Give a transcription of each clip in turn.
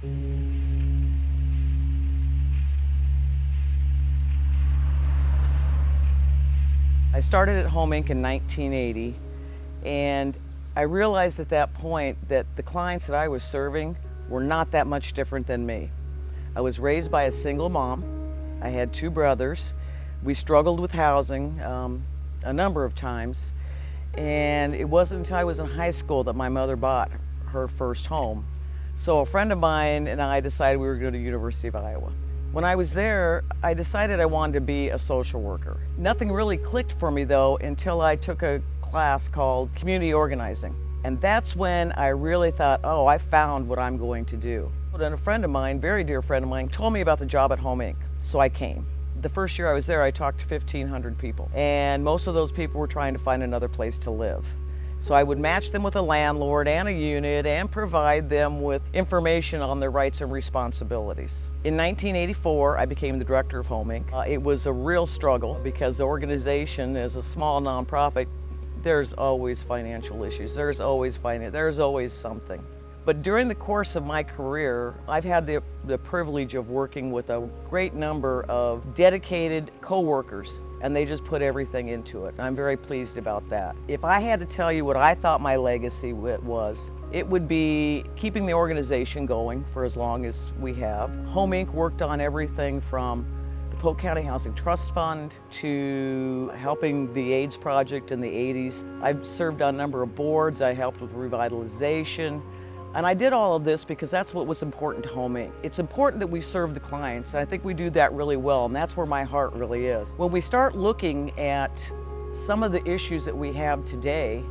I started at Home Inc. in 1980, and I realized at that point that the clients that I was serving were not that much different than me. I was raised by a single mom. I had two brothers. We struggled with housing a number of times, and it wasn't until I was in high school that my mother bought her first home. So a friend of mine and I decided we were going to the University of Iowa. When I was there, I decided I wanted to be a social worker. Nothing really clicked for me though until I took a class called community organizing. And that's when I really thought, oh, I found what I'm going to do. And a friend of mine, very dear friend of mine, told me about the job at Home Inc. So I came. The first year I was there, I talked to 1,500 people. And most of those people were trying to find another place to live. So I would match them with a landlord and a unit and provide them with information on their rights and responsibilities. In 1984, I became the director of Home Inc. It was a real struggle because the organization is a small nonprofit. There's always financial issues. There's always something. But during the course of my career, I've had the privilege of working with a great number of dedicated co-workers, and they just put everything into it. I'm very pleased about that. If I had to tell you what I thought my legacy was, it would be keeping the organization going for as long as we have. Home Inc. worked on everything from the Polk County Housing Trust Fund to helping the AIDS Project in the 80s. I've served on a number of boards. I helped with revitalization. And I did all of this because that's what was important to Home Inc. It's important that we serve the clients, and I think we do that really well, and that's where my heart really is. When we start looking at some of the issues that we have today,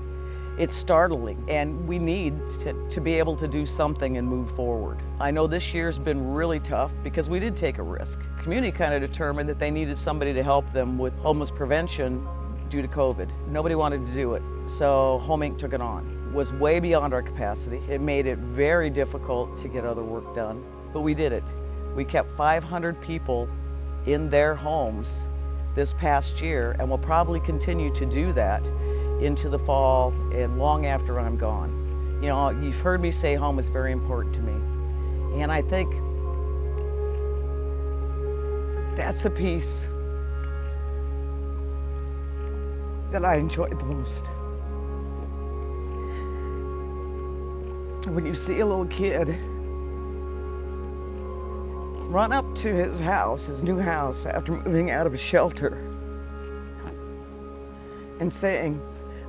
it's startling, and we need to be able to do something and move forward. I know this year's been really tough because we did take a risk. The community kind of determined that they needed somebody to help them with homeless prevention due to COVID. Nobody wanted to do it, so Home Inc. took it on. Was way beyond our capacity. It made it very difficult to get other work done, but we did it. We kept 500 people in their homes this past year, and we'll probably continue to do that into the fall and long after I'm gone. You know, you've heard me say home is very important to me, and I think that's a piece that I enjoyed the most. When you see a little kid run up to his house, his new house, after moving out of a shelter and saying,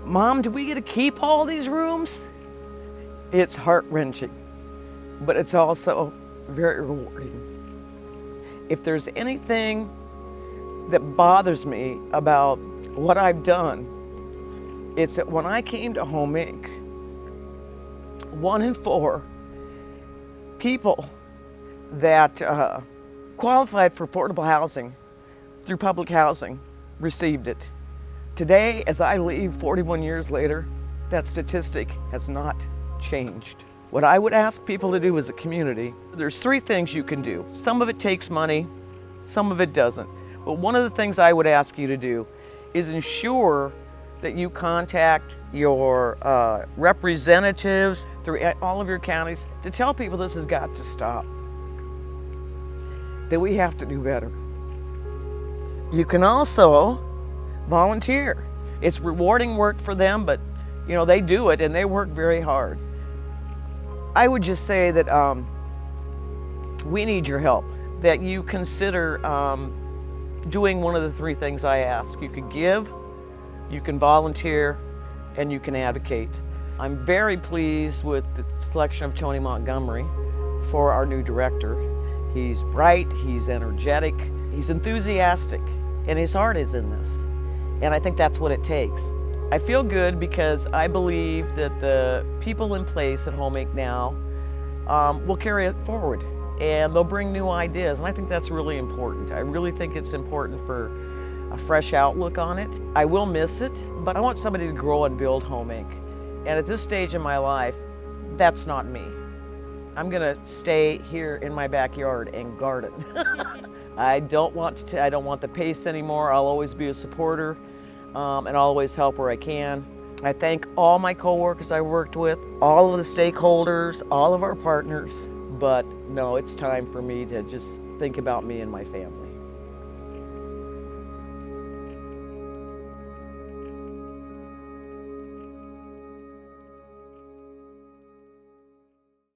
"Mom, do we get to keep all these rooms?" It's heart-wrenching, but it's also very rewarding. If there's anything that bothers me about what I've done, it's that when I came to Home Inc., 1 in 4 people that qualified for affordable housing through public housing received it. Today, as I leave 41 years later, that statistic has not changed. What I would ask people to do as a community, there's 3 things you can do. Some of it takes money, some of it doesn't. But one of the things I would ask you to do is ensure that you contact your representatives through all of your counties to tell people this has got to stop, that we have to do better. You can also volunteer. It's rewarding work for them, but you know, they do it and they work very hard. I would just say that we need your help, that you consider doing one of the 3 things I ask. You could give, you can volunteer, and you can advocate. I'm very pleased with the selection of Tony Montgomery for our new director. He's bright, he's energetic, he's enthusiastic, and his heart is in this. And I think that's what it takes. I feel good because I believe that the people in place at Home Inc. now will carry it forward, and they'll bring new ideas, and I think that's really important. I really think it's important for a fresh outlook on it. I will miss it, but I want somebody to grow and build Home Inc. And at this stage in my life, that's not me. I'm gonna stay here in my backyard and garden. I don't want the pace anymore. I'll always be a supporter, and I'll always help where I can. I thank all my coworkers I worked with, all of the stakeholders, all of our partners, but no, it's time for me to just think about me and my family.